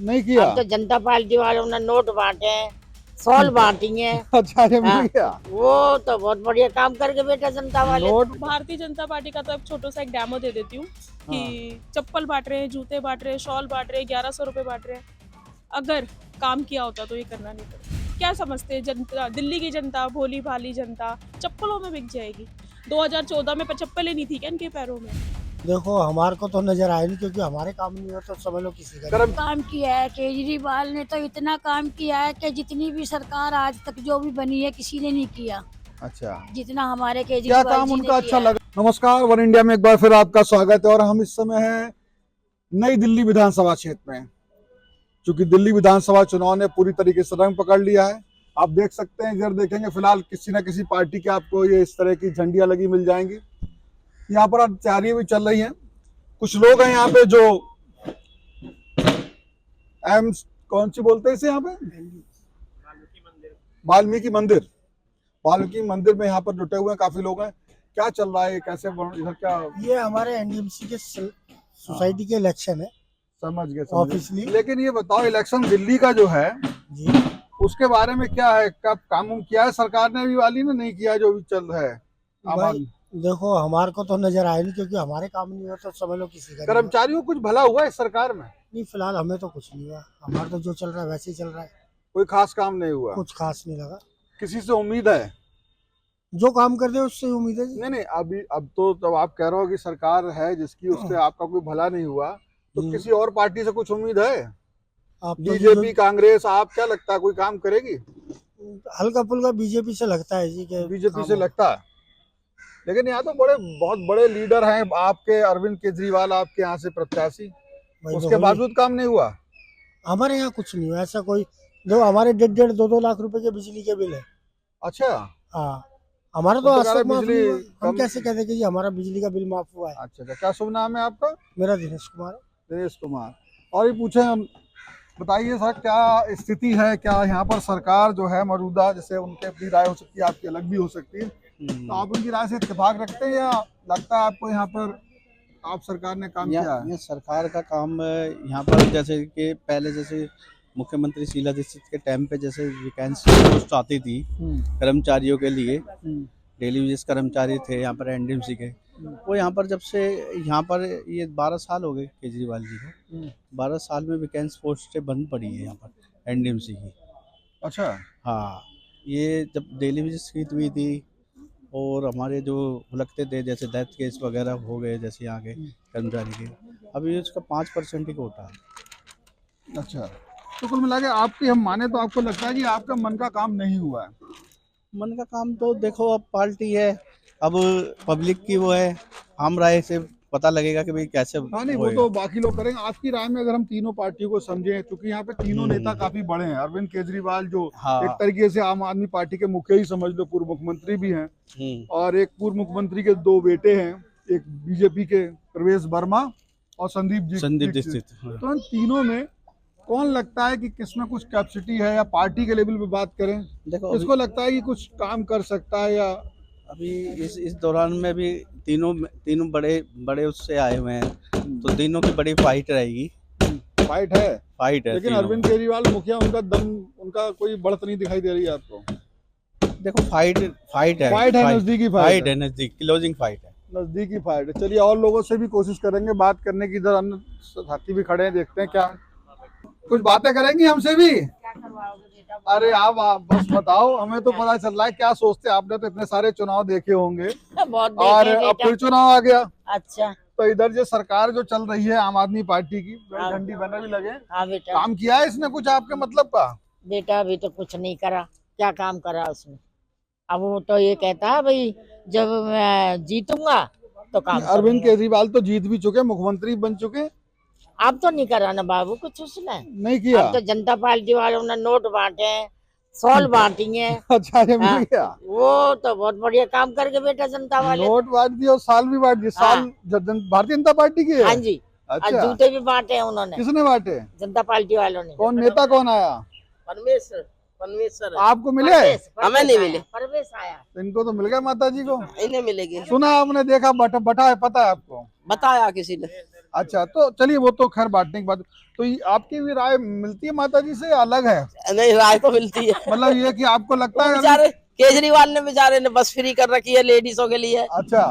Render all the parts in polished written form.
नहीं किया। अब तो जनता पार्टी वालों ने नोट बांटे हैं, सॉल बांटी है। अच्छा, ये हाँ, मिल गया। वो तो बहुत बढ़िया काम करके बेटा जनता वाले। नोट। भारतीय जनता पार्टी का तो एक छोटा सा एक डेमो दे देती हूँ कि हाँ। चप्पल बांट रहे हैं, जूते बांट रहे हैं, शॉल बांट रहे हैं, 1100 रुपए बांट रहे हैं। अगर काम किया होता तो ये करना नहीं पड़ता। क्या समझते हैं जनता, दिल्ली की जनता, भोली भाली जनता चप्पलों में बिक जाएगी? 2014 में चप्पलें नहीं थी क्या इनके पैरों में? देखो हमारे को तो नजर आया नहीं, क्योंकि हमारे काम नहीं हो तो समझ लो किसी का नहीं। काम किया है केजरीवाल ने, तो इतना काम किया है कि जितनी भी सरकार आज तक जो भी बनी है किसी ने नहीं किया अच्छा, जितना हमारे क्या केजरीवाल काम जी ने उनका अच्छा किया है। लगा। नमस्कार, वन इंडिया में एक बार फिर आपका स्वागत है। और हम इस समय हैं नई दिल्ली विधानसभा क्षेत्र में। क्योंकि दिल्ली विधानसभा चुनाव ने पूरी तरीके से रंग पकड़ लिया है। आप देख सकते हैं, इधर देखेंगे फिलहाल किसी न किसी पार्टी के आपको ये इस तरह की झंडियां लगी मिल जाएंगी। यहाँ पर अब तैयारियां भी चल रही हैं। कुछ लोग हैं यहाँ पे जो कौन सी बोलते हैं इसे यहाँ पे, वाल्मीकि मंदिर। वाल्मीकि मंदिर में यहाँ पर जुटे हुए हैं काफी लोग हैं। क्या चल रहा है, कैसे इधर क्या? ये हमारे एनडीएमसी के सोसाइटी के इलेक्शन है। समझ गए ऑफिशियली। लेकिन ये बताओ, इलेक्शन दिल्ली का जो है जी, उसके बारे में क्या है, कब काम किया है सरकार ने अभी वाली ने, नहीं किया जो भी चल रहा है? भाई देखो हमारे को तो नजर आया नहीं, क्योंकि हमारे काम नहीं हो तो समझ लो किसी का नहीं। कर्मचारियों को कुछ भला हुआ है इस सरकार में? नहीं, फिलहाल हमें तो कुछ नहीं हुआ। हमारा तो जो चल रहा है वैसे ही चल रहा है। कोई खास काम नहीं हुआ? कुछ खास नहीं लगा। किसी से उम्मीद है? जो काम कर रहे हैं उससे उम्मीद है जी। नहीं, अभी अब तो तब आप कह रहे हो कि सरकार है जिसकी, उससे आपका कोई भला नहीं हुआ, तो किसी और पार्टी से कुछ उम्मीद है? आप तो बीजेपी, कांग्रेस, आप क्या लगता है कोई काम करेगी? हल्का फुल्का बीजेपी से लगता है जी कि बीजेपी से लगता है। लेकिन यहाँ तो बहुत बड़े लीडर हैं आपके, अरविंद केजरीवाल आपके यहाँ से प्रत्याशी, उसके बावजूद काम नहीं हुआ। हमारे यहाँ कुछ नहीं हुआ ऐसा कोई। जो हमारे 1.5-2 लाख रुपए के बिजली के बिल है। अच्छा, हाँ, हमारा तो तो आज कह रहे तक माफ बिजली नहीं हुआ। हम कम- कैसे कहते कि जी हमारा बिजली का बिल माफ हुआ है। अच्छा, क्या शुभ नाम है आपका? मेरा दिनेश कुमार है। दिनेश कुमार। और ये पूछे हम, बताइए सर, क्या स्थिति है, क्या यहाँ पर सरकार जो है मौजूदा, जैसे उनके अपनी राय हो सकती है, आपकी अलग भी हो सकती है, तो आप उनकी राय से इत्तेफाक रखते हैं या लगता है आपको यहाँ पर आप सरकार ने काम किया है? ये सरकार का काम यहाँ पर, जैसे कि पहले जैसे मुख्यमंत्री शीला दीक्षित के टाइम पे जैसे वैकेंसी पोस्ट आती थी कर्मचारियों के लिए, डेली वेजेस कर्मचारी थे यहाँ पर एनडीएमसी के, वो यहाँ पर जब से यहाँ पर ये 12 साल हो गए केजरीवाल जी को, 12 साल में वैकेंसी पोस्टें बंद पड़ी है यहाँ पर एनडीएमसी की। अच्छा, हाँ, ये जब डेली वेजेस की हुई थी और हमारे जो लगते थे जैसे डेथ केस वगैरह हो गए जैसे यहाँ के कर्मचारी के, अभी उसका 5% ही कोटा है। अच्छा, तो कुल मिला के आपकी हम माने तो आपको लगता है कि आपका मन का काम नहीं हुआ है? मन का काम तो देखो, अब पार्टी है, अब पब्लिक की वो है, हम राय से पता लगेगा कि भाई कैसे। हाँ, नहीं वो तो बाकी लोग करेंगे। आपकी राय में अगर हम तीनों पार्टियों को समझें, क्योंकि यहाँ पे तीनों नेता काफी बड़े हैं। अरविंद केजरीवाल जो एक तरीके से आम आदमी पार्टी के मुखिया ही समझ लो, पूर्व मुख्यमंत्री भी हैं, और एक पूर्व मुख्यमंत्री के 2 बेटे हैं, एक बीजेपी के प्रवेश वर्मा और संदीप दीक्षित। तो इन तीनों में कौन लगता है कि किसमें कुछ कैपेसिटी है, या पार्टी के लेवल पे बात करें, देखो किसको लगता है कि कुछ काम कर सकता है? या अभी इस दौरान में भी तीनों बड़े उससे आए हुए हैं, तो तीनों की बड़ी फाइट रहेगी। फाइट है। लेकिन अरविंद केजरीवाल मुखिया, उनका दम, उनका कोई बढ़त नहीं दिखाई दे रही है आपको? देखो फाइट है, नजदीकी फाइट है, क्लोजिंग फाइट है, नजदीकी फाइट है। चलिए, और लोगों से भी कोशिश करेंगे बात करने की। इधर अन्य साथी भी खड़े हैं, देखते हैं क्या कुछ बातें करेंगी हमसे भी। अरे आप बस बताओ, हमें तो पता चल रहा है क्या सोचते हैं। आपने तो इतने सारे चुनाव देखे होंगे, बहुत और देखे अब बेटा। फिर चुनाव आ गया, अच्छा, तो इधर जो सरकार जो चल रही है आम आदमी पार्टी की, झंडी बैनर भी लगे, हाँ बेटा। काम किया है इसने कुछ आपके मतलब का? बेटा अभी तो कुछ नहीं करा। क्या काम करा उसने? अब वो तो ये कहता है भाई जब मैं जीतूंगा तो काम अरविंद करूंगा। केजरीवाल तो जीत भी चुके, मुख्यमंत्री बन चुके, अब तो नहीं करा ना बाबू कुछ उसने। नहीं किया। अब तो जनता पार्टी वालों ने नोट बांटे हैं, सॉल बांटी है। अच्छा, ये मिल हाँ, गया। वो तो बहुत बढ़िया काम करके बेटा जनता वाले। नोट बांट दिए और साल भी बांट दिए। साल भारतीय जनता पार्टी की है? हाँ जी। अच्छा, जूते भी बांटे हैं उन्होंने, किसने बांटे? जनता पार्टी वालों ने। कौन नेता कौन आया? परमेश्वर आपको मिले? हमें नहीं मिले। परवेश आया। इनको तो मिल गया माता जी को। इन्हें मिलेगी, सुना आपने, देखा, बटा है, पता है आपको? बताया किसी ने। अच्छा, तो चलिए वो तो खैर बांटने की बात। तो ये आपकी भी राय मिलती है माता जी से या अलग है? नहीं, राय तो मिलती है। मतलब ये कि आपको लगता है बेचारे केजरीवाल ने बेचारे ने बस फ्री कर रखी है लेडीजों के लिए। अच्छा,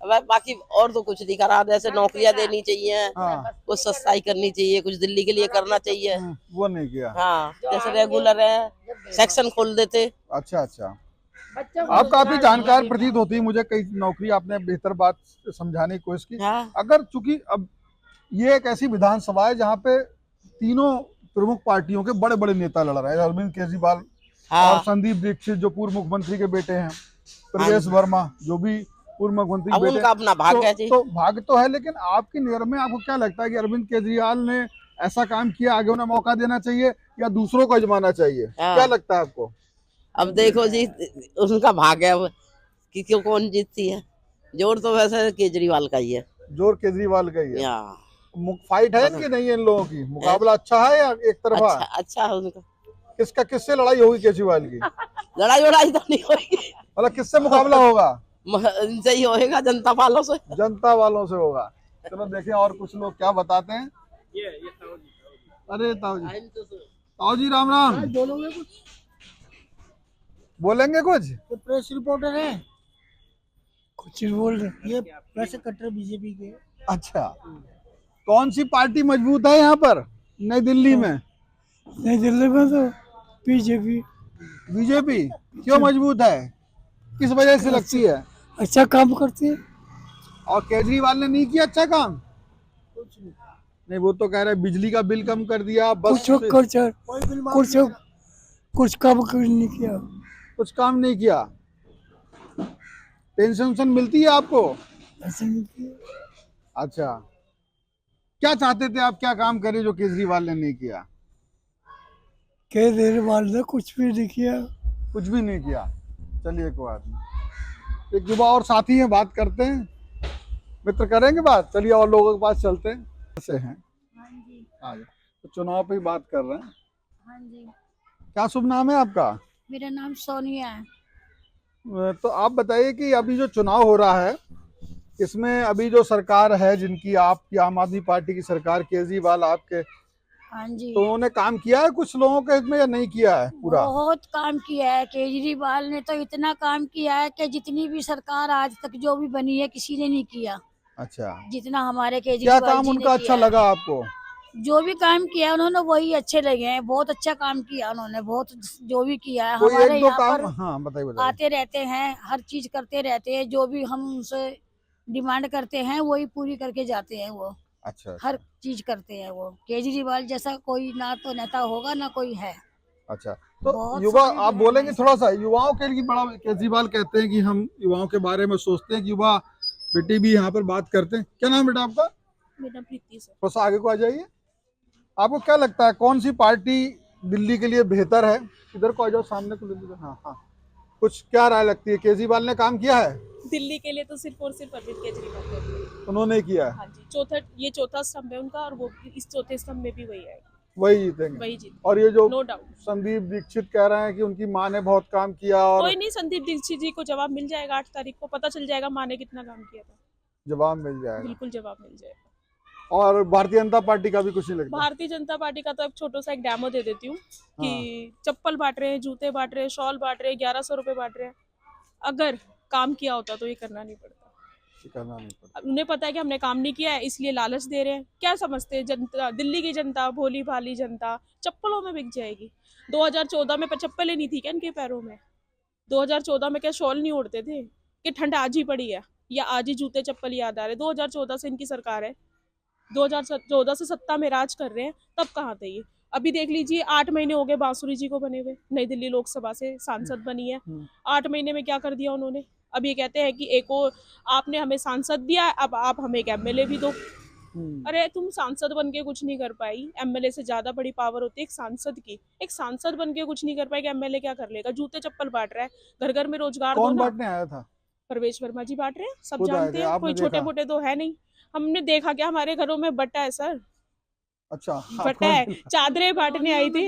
बाकी और तो कुछ नहीं करा, जैसे नौकरियां देनी चाहिए, हाँ, कुछ सस्ताई करनी चाहिए, कुछ दिल्ली के लिए करना चाहिए। वो नहीं किया। हाँ, जैसे रेगुलर है, सेक्शन खोल देते। अच्छा अच्छा, आप काफी जानकार प्रतीत होती है मुझे, कई नौकरी आपने बेहतर बात समझाने की कोशिश की। हाँ। अगर चूंकि अब ये एक ऐसी विधानसभा है जहाँ पे तीनों प्रमुख पार्टियों के बड़े बड़े नेता लड़ रहे हैं, अरविंद केजरीवाल हाँ। और संदीप दीक्षित जो पूर्व मुख्यमंत्री के बेटे हैं, प्रवेश वर्मा जो भी पूर्व मुख्यमंत्री अब के बेटे। उनका अपना भाग्य है जी। तो भाग्य तो है, लेकिन आपकी नजर में आपको क्या लगता है कि अरविंद केजरीवाल ने ऐसा काम किया, आगे उन्हें मौका देना चाहिए या दूसरों को आजमाना चाहिए? हाँ। क्या लगता है आपको? अब देखो जी, उनका भाग्य है कि क्यों कौन जीतती है। जोर तो वैसे केजरीवाल का ही है। जोर केजरीवाल का ही है। या फाइट है इनकी नहीं है इन लोगों की? मुकाबला अच्छा है या एक तरफा? अच्छा है उनका। किसका किससे लड़ाई होगी केजरीवाल की? लड़ाई वड़ाई तो नहीं होगी, मतलब किससे मुकाबला होगा? इनसे ही होएगा, जनता वालों से। जनता वालों से होगा। चलो देखें और कुछ लोग क्या बताते हैं। अरे ताऊ जी राम राम। बोलोगे कुछ? बोलेंगे कुछ? ये प्रेस रिपोर्टर है, कुछ नहीं बोल रहे। ये प्रेस कट्टर बीजेपी के। अच्छा, कौन सी पार्टी मजबूत है यहाँ पर नई दिल्ली में? नई दिल्ली में तो बीजेपी। बीजेपी क्यों मजबूत है, किस वजह से लगती है? अच्छा काम करती है। और केजरीवाल ने नहीं किया अच्छा काम? नहीं, वो तो कह रहे हैं बिजली का बिल कम कर दिया, बस कुछ काम नहीं किया। कुछ काम नहीं किया। पेंशन मिलती है आपको? ऐसा नहीं किया। अच्छा, क्या चाहते थे आप, क्या काम करे जो केजरीवाल ने नहीं किया? केजरीवाल ने कुछ भी नहीं किया। कुछ भी नहीं किया। चलिए कोई बात नहीं, एक युवा और साथी हैं, बात करते हैं। मित्र करेंगे बात, चलिए और लोगों के पास चलते हैं। कैसे हैं? हाँ जी, तो चुनाव पे ही बात कर रहे हैं। हाँ जी, क्या शुभ नाम है आपका? मेरा नाम सोनिया है। तो आप बताइए कि अभी जो चुनाव हो रहा है, इसमें अभी जो सरकार है जिनकी, आपकी आम आदमी पार्टी की सरकार, केजरीवाल आपके, हाँ जी, तो उन्होंने काम किया है कुछ लोगों के हित में या नहीं किया है पूरा? बहुत काम किया है केजरीवाल ने, तो इतना काम किया है कि जितनी भी सरकार आज तक जो भी बनी है किसी ने नहीं किया। अच्छा, जितना हमारे क्या केजरीवाल काम जी ने उनका अच्छा किया है। लगा आपको? जो भी काम किया उन्होंने वही अच्छे लगे हैं, बहुत अच्छा काम किया उन्होंने, बहुत जो भी किया है। कोई हमारे एक दो यहाँ काम, पर हाँ बताइए बताइए। आते रहते हैं, हर चीज करते रहते हैं, जो भी हम उनसे डिमांड करते हैं वही पूरी करके जाते हैं वो। अच्छा, हर चीज करते हैं वो। केजरीवाल जैसा कोई ना तो नेता होगा ना कोई है। अच्छा, तो बहुत युवा सारे आप जो है बोलेंगे ना, थोड़ा सा युवाओं के लिए बड़ा, केजरीवाल कहते हैं कि हम युवाओं के बारे में सोचते हैं कि युवा बेटी भी यहाँ पर बात करते हैं। क्या नाम बेटा आपका? मेरा प्रीति से। थोड़ा सा आगे को आ जाइए। आपको क्या लगता है कौन सी पार्टी दिल्ली के लिए बेहतर है? इधर को आ जाओ, सामने को ले लीजिए। हाँ हाँ, कुछ क्या राय लगती है, केजरीवाल ने काम किया है? दिल्ली के लिए तो सिर्फ और सिर्फ अरविंद केजरीवाल करते हैं। उन्होंने किया है। हाँ जी, ये चौथा स्तंभ है उनका, और वो इस चौथे स्तंभ में भी वही है, वही जीतेंगे। वही जीत। और ये जो नो डाउट। संदीप दीक्षित कह रहे हैं कि उनकी माँ ने बहुत काम किया, और कोई नहीं, संदीप दीक्षित जी को जवाब मिल जाएगा, 8 तारीख को पता चल जाएगा माँ ने कितना काम किया था। जवाब मिल जाएगा। बिल्कुल जवाब मिल जाएगा। और भारतीय जनता पार्टी का भी कुछ नहीं लगता? भारतीय जनता पार्टी का तो एक छोटा सा एक डेमो दे देती हूँ कि चप्पल बांट रहे हैं, जूते बांट रहे हैं, शॉल बांट रहे हैं, 1100 रुपए बांट रहे हैं। अगर काम किया होता तो ये करना नहीं पड़ता। करना नहीं पड़ता। अब उन्हें पता है कि हमने काम नहीं किया है, इसलिए लालच दे रहे हैं। क्या समझते हैं जनता, दिल्ली की जनता, भोली भाली जनता चप्पलों में बिक जाएगी? 2014 में चप्पलें नहीं थी क्या इनके पैरों में? 2014 में क्या शॉल नहीं ओढ़ते थे कि ठंड आज ही पड़ी है, या आज ही जूते चप्पल याद आ रहे? 2014 से इनकी सरकार है, 2014 से सत्ता में राज कर रहे हैं, तब कहाँ थे ये? अभी देख लीजिए, 8 महीने हो गए बांसुरी जी को बने हुए, नई दिल्ली लोकसभा से सांसद बनी है। 8 महीने में क्या कर दिया उन्होंने? अब ये कहते हैं कि एक और आपने हमें सांसद दिया है, अब आप हमें एक एमएलए भी दो। अरे तुम सांसद बन के कुछ नहीं कर पाई, एमएलए से ज्यादा बड़ी पावर होती है एक सांसद की। एक सांसद बन के कुछ नहीं कर पाएगा, एमएलए क्या कर लेगा? जूते चप्पल बांट रहा है, घर घर में रोजगार दो कौन ना। बांटने आया था? प्रवेश वर्मा जी बांट रहे हैं, सब खुद आए जानते थे, हैं, आपने कोई देखा? छोटे मोटे तो है नहीं। हमने देखा क्या, हमारे घरों में बट्टा है सर, अच्छा, बट्टा है। चादरें बांटने आए थे,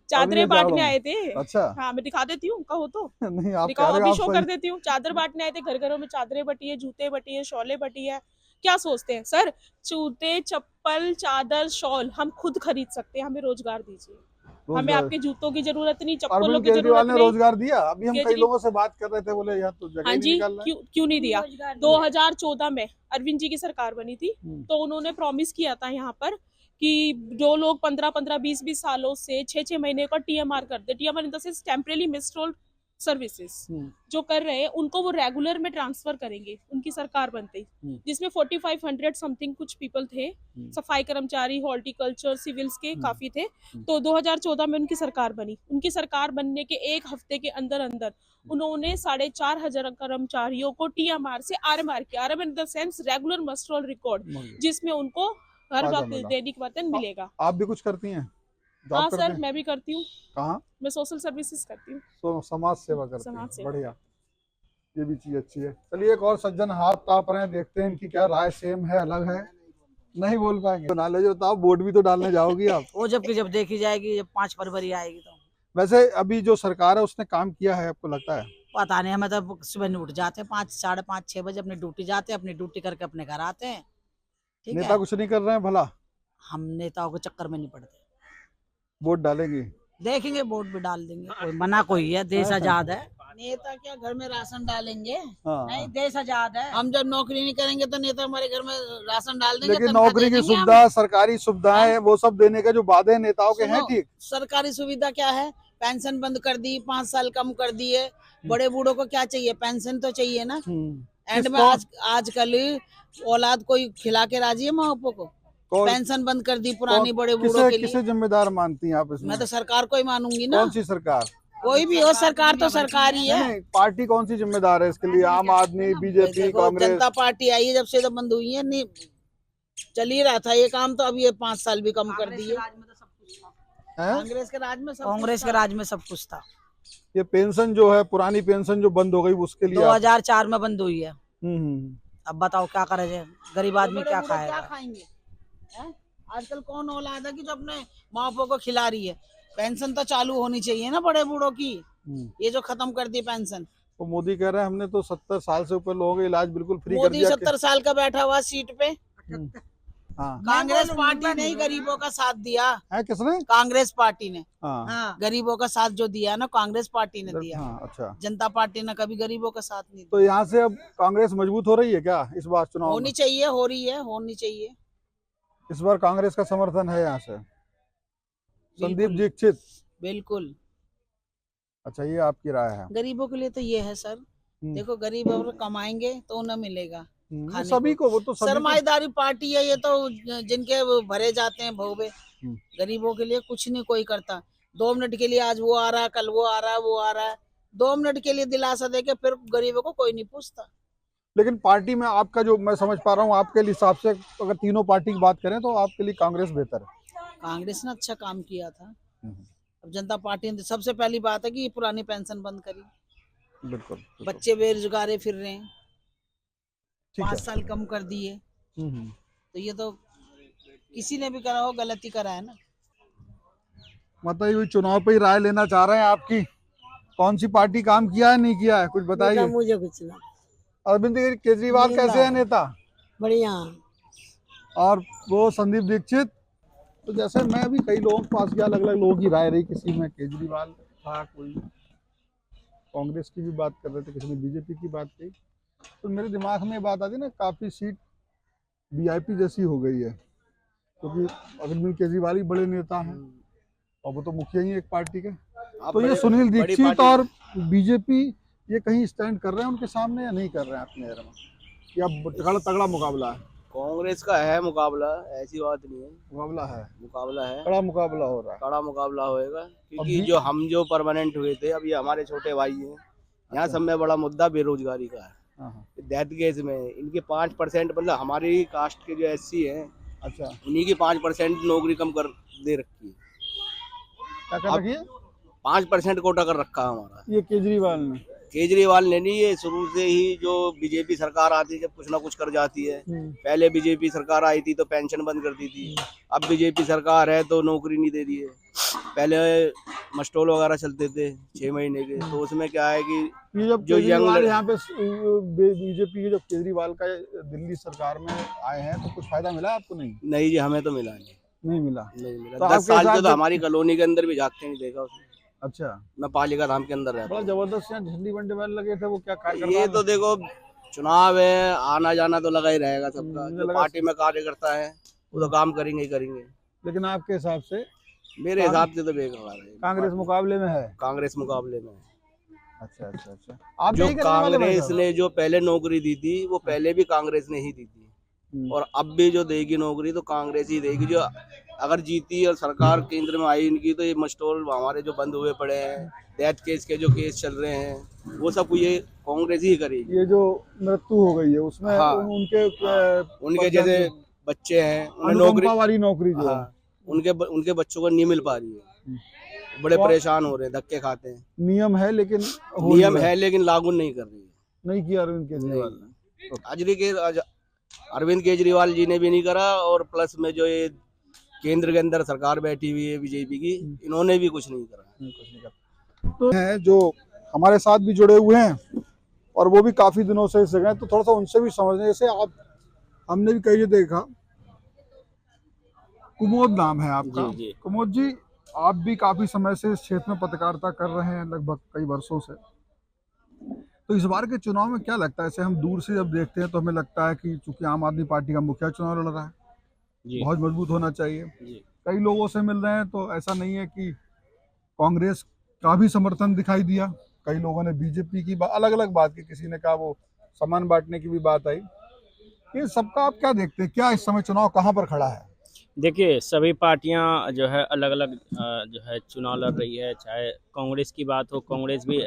चादरें बांटने आए थे। अच्छा, हाँ मैं दिखा देती हूँ, कहो तो नहीं आप दिखाओ, कह रहे अभी हो, शो आप कर सही। देती हूँ। चादर बांटने आए थे, घर घरों में चादरें बटी है, जूते बटी है, शॉले बटी है, क्या सोचते हैं सर, जूते चप्पल चादर शॉल हम खुद खरीद सकते हैं, हमें रोजगार दीजिए, हमें आपके जूतों की जरूरत नहीं, चप्पलों अरविंद की केजरीवाल जरूरत ने नहीं। रोजगार दिया? अभी हम कई केजरी- लोगों से बात कर रहे थे, बोले यहाँ तो जगह हाँ ही नहीं जी, निकाल रहा है। क्यों नहीं दिया? 2014 में अरविंद जी की सरकार बनी थी, तो उन्होंने प्रॉमिस किया था यहाँ पर कि जो लोग 15-15, 20-20 सालों से 6-6 महीने का TMR करते, TMR in the sense temporary मिस्ट्रोल सर्विसेज जो कर रहे हैं, उनको वो रेगुलर में ट्रांसफर करेंगे उनकी सरकार बनते ही, जिसमें 4500 समथिंग कुछ पीपल थे, सफाई कर्मचारी, हॉर्टिकल्चर, सिविल्स के काफी थे। तो 2014 में उनकी सरकार बनी, उनकी सरकार बनने के एक हफ्ते के अंदर अंदर उन्होंने 4500 कर्मचारियों को TMR से RMR किया, RMR in the sense regular muster roll record, जिसमें उनको हर वक्त दैनिक वेतन मिलेगा। आप भी कुछ करती हैं? जॉब हाँ करते सर, हैं? मैं भी करती हूँ, कहाँ? मैं सोशल सर्विसेज करती हूँ। तो समाज सेवा करते समाज हैं, सेवा। बढ़िया, ये भी चीज अच्छी है। चलिए एक और सज्जन हाथ ताप रहे हैं, देखते हैं इनकी क्या राय, सेम है अलग है, नहीं बोल पाएंगे। नॉलेज बताओ, वोट भी तो डालने जाओगी आप? वो जब देखी जाएगी, जब 5 फरवरी आएगी तो। वैसे अभी जो सरकार है उसने काम किया है, आपको लगता है? पता नहीं, हमें तो सुबह उठ जाते हैं 5, 5:30, 6 बजे अपनी ड्यूटी जाते हैं, अपनी ड्यूटी करके अपने घर आते हैं। ठीक नेता है, कुछ नहीं कर रहे हैं भला? हम नेताओं के चक्कर में नहीं पड़ते, वोट डालेंगे? देखेंगे, वोट भी डाल देंगे, कोई मना कोई है, देश आजाद है। नेता क्या घर में राशन डालेंगे? हाँ। नहीं, देश आजाद है। हम जब नौकरी नहीं करेंगे तो नेता हमारे घर में राशन डाल देंगे, लेकिन तनख्वाह नौकरी दे की देंगे सुविधा, सरकारी सुविधाएं, वो सब देने के जो वादे हैं नेताओं के हैं, सुनो, ठीक? सरकारी सुविधा क्या है? पेंशन बंद कर दी, 5 साल कम कर दिए। बड़े बूढ़ों को क्या चाहिए? पेंशन तो चाहिए ना। एंड में आजकल औलाद कोई खिला के राजी है माँ बापों को? पेंशन बंद कर दी पुरानी बड़े बूढ़ों के लिए। किसे जिम्मेदार मानती हैं आप इसमें? मैं तो सरकार को ही मानूंगी ना। कौन सी सरकार? कोई भी हो, सरकार तो सरकार ही है। नहीं, पार्टी कौन सी जिम्मेदार है इसके लिए? आम आदमी, बीजेपी, देखो, कांग्रेस? जनता पार्टी आई है जब से तो बंद हुई है, नहीं चल ही रहा था ये काम, तो अभी ये 5 साल भी कम कर दिए। कांग्रेस के राज में सब कुछ था। ये पेंशन जो है, पुरानी पेंशन जो बंद हो गई, उसके लिए 2004 में बंद हुई है। हम्म। अब बताओ क्या करे जाए, गरीब आदमी क्या क्या खाएगा? खाएंगे? आजकल कौन औलाद है कि जो अपने माँ बापों को खिला रही है? पेंशन तो चालू होनी चाहिए ना बड़े बूढ़ों की, ये जो खत्म कर दी पेंशन। तो मोदी कह रहे हैं हमने तो 70 साल से ऊपर लोगों का इलाज बिल्कुल फ्री कर मोदी दिया। 70 साल का बैठा हुआ सीट पे। हाँ। कांग्रेस पार्टी ने ही गरीबों का साथ दिया है किसने? कांग्रेस पार्टी ने। हाँ। गरीबों का साथ जो दिया ना, कांग्रेस पार्टी ने दिया। हाँ, अच्छा। जनता पार्टी ने कभी गरीबों का साथ नहीं दिया। तो यहाँ से अब कांग्रेस मजबूत हो रही है क्या इस बार चुनाव होनी में? चाहिए, हो रही है, होनी चाहिए। इस बार कांग्रेस का समर्थन है यहाँ से? संदीप दीक्षित? बिल्कुल। अच्छा, ये आपकी राय है? गरीबों के लिए तो ये है सर, देखो गरीब अगर कमाएंगे तो उन्हें मिलेगा सभी को, वो तो सभी को। सरमाएदारी पार्टी है ये तो, जिनके वो भरे जाते हैं भोबे। गरीबों के लिए कुछ नहीं कोई करता। 2 मिनट के लिए आज वो आ रहा है, कल वो आ रहा है, वो आ रहा है, 2 मिनट के लिए दिलासा देके फिर गरीबों को कोई नहीं पूछता। लेकिन पार्टी में आपका जो मैं समझ पा रहा हूँ, आपके हिसाब से अगर तीनों पार्टी की बात करें तो आपके लिए कांग्रेस बेहतर है? कांग्रेस ने अच्छा काम किया था। अब जनता पार्टी ने सबसे पहली बात है कि ये पुरानी पेंशन बंद करी। बिल्कुल। बच्चे बेरोजगार फिर रहे हैं, 5 है। साल कम कर दिए। तो ये तो किसी ने भी करा हो, गलती करा है ना। मतलब ये चुनाव पे ही राय लेना चाह रहे हैं आपकी, कौन सी पार्टी काम किया है, नहीं किया है, कुछ बताइए। मुझे कुछ ना। अरविंद केजरीवाल कैसे है नेता? बढ़िया। और वो संदीप दीक्षित? तो जैसे मैं अभी कई लोगों के पास गया, अलग अलग लोगों की राय रही, किसी में केजरीवाल था, कोई कांग्रेस की भी बात कर रहे थे, किसी ने बीजेपी की बात की। तो मेरे दिमाग में बात आती ना, काफी सीट वीआईपी जैसी हो गई है, क्योंकि अरविंद केजरीवाल ही बड़े नेता हैं और वो तो मुखिया ही एक पार्टी के। तो ये सुनील दीक्षित और बीजेपी ये कहीं स्टैंड कर रहे हैं उनके सामने या नहीं कर रहे हैं आपके नजर में, या तगड़ा मुकाबला है? कांग्रेस का है मुकाबला, ऐसी बात नहीं है। मुकाबला है, कड़ा मुकाबला हो रहा है। कड़ा मुकाबला होएगा, क्योंकि जो परमानेंट हुए थे, अभी हमारे छोटे भाई हैं यहाँ। सब में बड़ा मुद्दा बेरोजगारी का है। डेथ केस में इनके 5%, मतलब हमारी कास्ट के जो SC हैं, अच्छा, उन्हीं की 5% नौकरी कम कर दे रखी है। क्या कर रखी है? 5% कोटा कर रखा है हमारा। ये केजरीवाल ने नहीं, ये शुरू से ही जो बीजेपी सरकार आती है, जब कुछ ना कुछ कर जाती है। पहले बीजेपी सरकार आई थी तो पेंशन बंद कर दी थी, अब बीजेपी सरकार है तो नौकरी नहीं दे रही है। पहले मस्टोल वगैरह चलते थे 6 महीने के, तो उसमें क्या है कि ये जब जो केजरीवाल यंग यहाँ पे बीजेपी के जब केजरीवाल का दिल्ली सरकार में आए हैं तो कुछ फायदा मिला आपको? नहीं जी हमें तो मिला नहीं मिला। नहीं तो मिला। 10 साल आपके से तो साथ हमारी कॉलोनी के अंदर भी झाँकते नहीं देखा उसने। अच्छा, मैं पालिका धाम के अंदर रहता बड़ा हूँ। जबरदस्त यहाँ झंडी वंडे वाले लगे थे, वो क्या कार्यकर्ता? ये तो देखो चुनाव है, आना जाना तो लगा ही रहेगा सबका। मुझे जो लगा पार्टी में कार्यकर्ता है वो तो काम करेंगे ही करेंगे। लेकिन आपके हिसाब से मेरे हिसाब से तो बेकार है। कांग्रेस मुकाबले में है? कांग्रेस मुकाबले में। अच्छा अच्छा अच्छा। आप जो यही करने वाले भाई कांग्रेस साहब? ने जो पहले नौकरी दी थी वो पहले भी कांग्रेस ने ही दी थी, और अब भी जो देगी नौकरी तो कांग्रेस ही देगी। जो अगर जीती और सरकार केंद्र में आई इनकी, तो ये मस्टोल हमारे जो बंद हुए पड़े हैं, डेथ केस के जो केस चल रहे हैं, वो सब ये कांग्रेस ही करेगी। ये जो मृत्यु हो गई है उसमें हाँ। उनके जैसे बच्चे हैं उन्हें नौकरी, अनुकंपा वाली नौकरी जो है, हाँ, उनके बच्चों को नहीं मिल पा रही है। बड़े परेशान हो रहे हैं, धक्के खाते हैं। नियम है लेकिन लागू नहीं कर रही है। नहीं किया अरविंद केजरीवाल ने। अरविंद केजरीवाल जी ने भी नहीं करा, और प्लस में जो ये केंद्र के अंदर सरकार बैठी हुई है बीजेपी की, इन्होंने भी कुछ नहीं करा। तो हैं जो हमारे साथ भी जुड़े हुए हैं और वो भी काफी दिनों से इस जगह, तो थोड़ा सा उनसे भी समझने। जैसे आप, हमने भी कहीं देखा, कुमोद नाम है आपका। जी। कुमोद जी, आप भी काफी समय से इस क्षेत्र में पत्रकारिता कर रहे हैं, लगभग कई वर्षों से। तो इस बार के चुनाव में क्या लगता है? ऐसे हम दूर से जब देखते हैं तो हमें लगता है कि चूंकि आम आदमी पार्टी का मुखिया चुनाव लड़ रहा है, बहुत मजबूत होना चाहिए। कई लोगों से मिल रहे हैं तो ऐसा नहीं है कि कांग्रेस का भी समर्थन दिखाई दिया, कई लोगों ने बीजेपी की अलग अलग बात की, किसी ने कहा वो सामान बांटने की भी बात आई। ये सबका आप क्या देखते हैं? क्या इस समय चुनाव कहाँ पर खड़ा है? देखिए, सभी पार्टियां जो है अलग अलग जो है चुनाव लड़ रही है। चाहे कांग्रेस की बात हो, कांग्रेस भी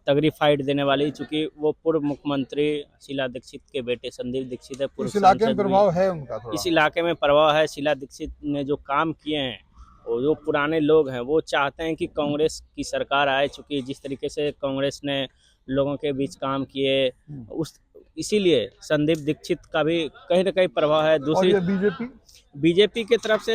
तगड़ी फाइट देने वाली, चूंकि वो पूर्व मुख्यमंत्री शीला दीक्षित के बेटे संदीप दीक्षित है। इस इलाके में प्रभाव है उनका थोड़ा? इस इलाके में प्रभाव है। शीला दीक्षित ने जो काम किए हैं, और जो पुराने लोग हैं वो चाहते हैं कि कांग्रेस की सरकार आए, चूंकि जिस तरीके से कांग्रेस ने लोगों के बीच काम किए, इसीलिए संदीप दीक्षित का भी कहीं ना कहीं प्रभाव है। दूसरी बीजेपी की तरफ से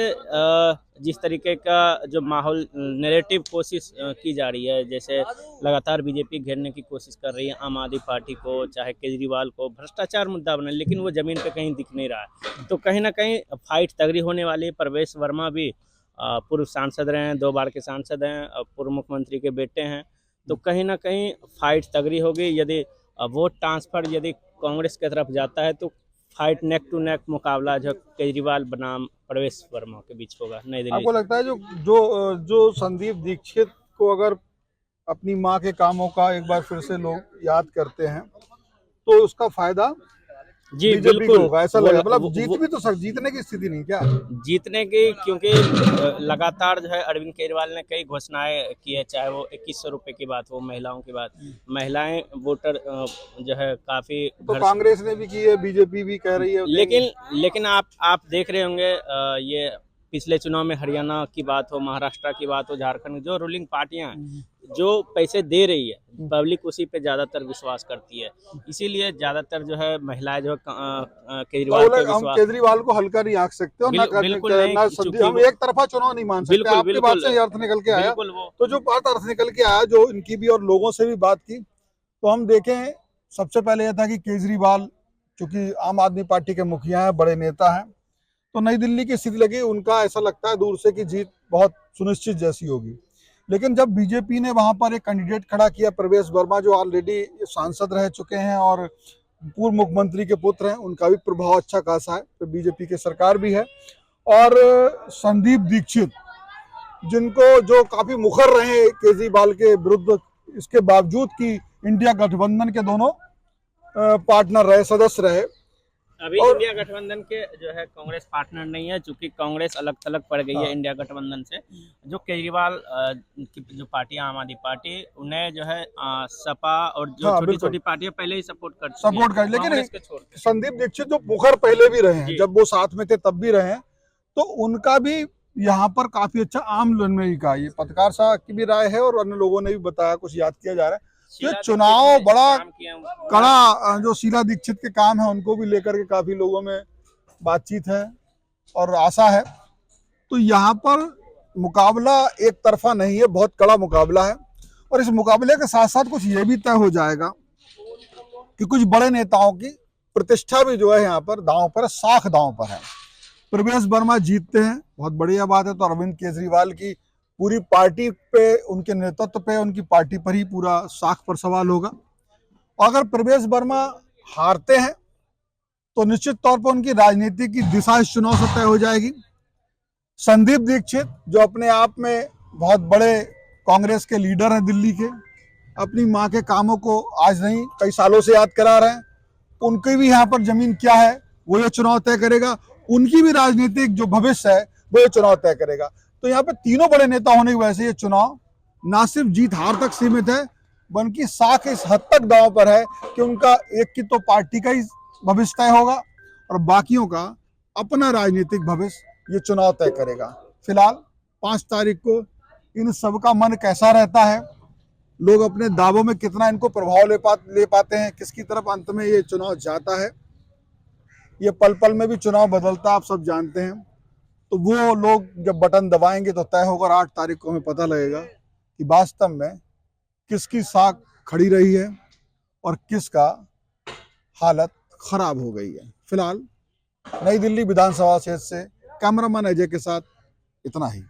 जिस तरीके का जो माहौल नैरेटिव कोशिश की जा रही है, जैसे लगातार बीजेपी घेरने की कोशिश कर रही है आम आदमी पार्टी को, चाहे केजरीवाल को, भ्रष्टाचार मुद्दा बने, लेकिन वो जमीन पे कहीं दिख नहीं रहा है। तो कहीं ना कहीं फाइट तगड़ी होने वाली है। प्रवेश वर्मा भी पूर्व सांसद रहे हैं, 2 बार के सांसद हैं, पूर्व मुख्यमंत्री के बेटे हैं। तो कहीं ना कहीं फाइट तगड़ी होगी। यदि वोट ट्रांसफर यदि कांग्रेस की तरफ जाता है तो फाइट नेक टू नेक मुकाबला जो केजरीवाल बनाम प्रवेश वर्मा के बीच होगा नई दिल्ली। आपको लगता है जो संदीप दीक्षित को अगर अपनी माँ के कामों का एक बार फिर से लोग याद करते हैं तो उसका फायदा जी बिल्कुल होगा, ऐसा लगा? मतलब जीतने की स्थिति नहीं क्या? जीतने की, क्योंकि लगातार जो है अरविंद केजरीवाल ने कई घोषणाएं की है, चाहे वो 2100 रुपए की बात हो, महिलाओं की बात, महिलाएं वोटर जो है काफी, तो कांग्रेस ने भी की है, बीजेपी भी कह रही है। लेकिन आप देख रहे होंगे, ये पिछले चुनाव में हरियाणा की बात हो, महाराष्ट्र की बात हो, झारखंड, जो रूलिंग पार्टियां हैं जो पैसे दे रही है, पब्लिक उसी पे ज्यादातर विश्वास करती है। इसीलिए ज्यादातर जो है महिलाएं जो केजरीवाल पे विश्वास, हम केजरीवाल को हल्का नहीं आंक सकते और हम एक तरफा चुनाव नहीं मान सकते। आपकी बात से अर्थ निकल के आया, तो जो बात अर्थ निकल के आया, जो इनकी भी और लोगों से भी बात की, तो हम देखें, सबसे पहले यह था कि केजरीवाल चूंकि आम आदमी पार्टी के मुखिया हैं, बड़े नेता हैं, तो नई दिल्ली की स्थिति लगी, उनका ऐसा लगता है दूर से कि जीत बहुत सुनिश्चित जैसी होगी। लेकिन जब बीजेपी ने वहां पर एक कैंडिडेट खड़ा किया, प्रवेश वर्मा, जो ऑलरेडी सांसद रह चुके हैं और पूर्व मुख्यमंत्री के पुत्र हैं, उनका भी प्रभाव अच्छा खासा है, तो बीजेपी की सरकार भी है। और संदीप दीक्षित, जिनको जो काफी मुखर रहे केजरीवाल के विरुद्ध, इसके बावजूद कि इंडिया गठबंधन के दोनों पार्टनर रहे, सदस्य रहे। अभी इंडिया गठबंधन के जो है कांग्रेस पार्टनर नहीं है, चूंकि कांग्रेस अलग थलग पड़ गई है इंडिया गठबंधन से। जो केजरीवाल की जो पार्टी आम आदमी पार्टी, उन्हें जो है सपा और जो छोटी छोटी पार्टियां पहले ही सपोर्ट कर, लेकिन संदीप दीक्षित जो मुखर पहले भी रहे हैं, जब वो साथ में थे तब भी रहे हैं, तो उनका भी यहाँ पर काफी अच्छा आम लोगों का, ये पत्रकार साहब की भी राय है और अन्य लोगों ने भी बताया, कुछ याद किया जा रहा है। ये चुनाव बड़ा कड़ा, जो शीला दीक्षित के काम है उनको भी लेकर के काफी लोगों में बातचीत है और आशा है। तो यहाँ पर मुकाबला एक तरफा नहीं है, बहुत कड़ा मुकाबला है। और इस मुकाबले के साथ साथ कुछ ये भी तय हो जाएगा कि कुछ बड़े नेताओं की प्रतिष्ठा भी जो है यहाँ पर दांव पर, साख दांव पर है। प्रवेश वर्मा जीतते हैं, बहुत बढ़िया बात है, तो अरविंद केजरीवाल की पूरी पार्टी पे, उनके नेतृत्व पे, उनकी पार्टी पर ही पूरा साख पर सवाल होगा। और अगर प्रवेश वर्मा हारते हैं तो निश्चित तौर पर उनकी राजनीति की दिशा इस चुनाव से तय हो जाएगी। संदीप दीक्षित जो अपने आप में बहुत बड़े कांग्रेस के लीडर हैं दिल्ली के, अपनी मां के कामों को आज नहीं कई सालों से याद करा रहे हैं, उनकी भी यहाँ पर जमीन क्या है वो ये चुनाव तय करेगा। उनकी भी राजनीतिक जो भविष्य है वो ये चुनाव तय करेगा। तो यहाँ पे तीनों बड़े नेता होने की वजह से ये चुनाव ना सिर्फ जीत हार तक सीमित है, बल्कि साख इस हद तक दांव पर है कि उनका एक की तो पार्टी का ही भविष्य तय होगा और बाकियों का अपना राजनीतिक भविष्य ये चुनाव तय करेगा। फिलहाल 5 तारीख को इन सबका मन कैसा रहता है, लोग अपने दावों में कितना इनको प्रभाव ले पाते हैं, किसकी तरफ अंत में ये चुनाव जाता है, ये पल पल में भी चुनाव बदलता आप सब जानते हैं। तो वो लोग जब बटन दबाएंगे तो तय होगा, 8 तारीख को हमें पता लगेगा कि वास्तव में किसकी साख खड़ी रही है और किसका हालत खराब हो गई है। फिलहाल नई दिल्ली विधानसभा क्षेत्र से कैमरामैन अजय के साथ इतना ही।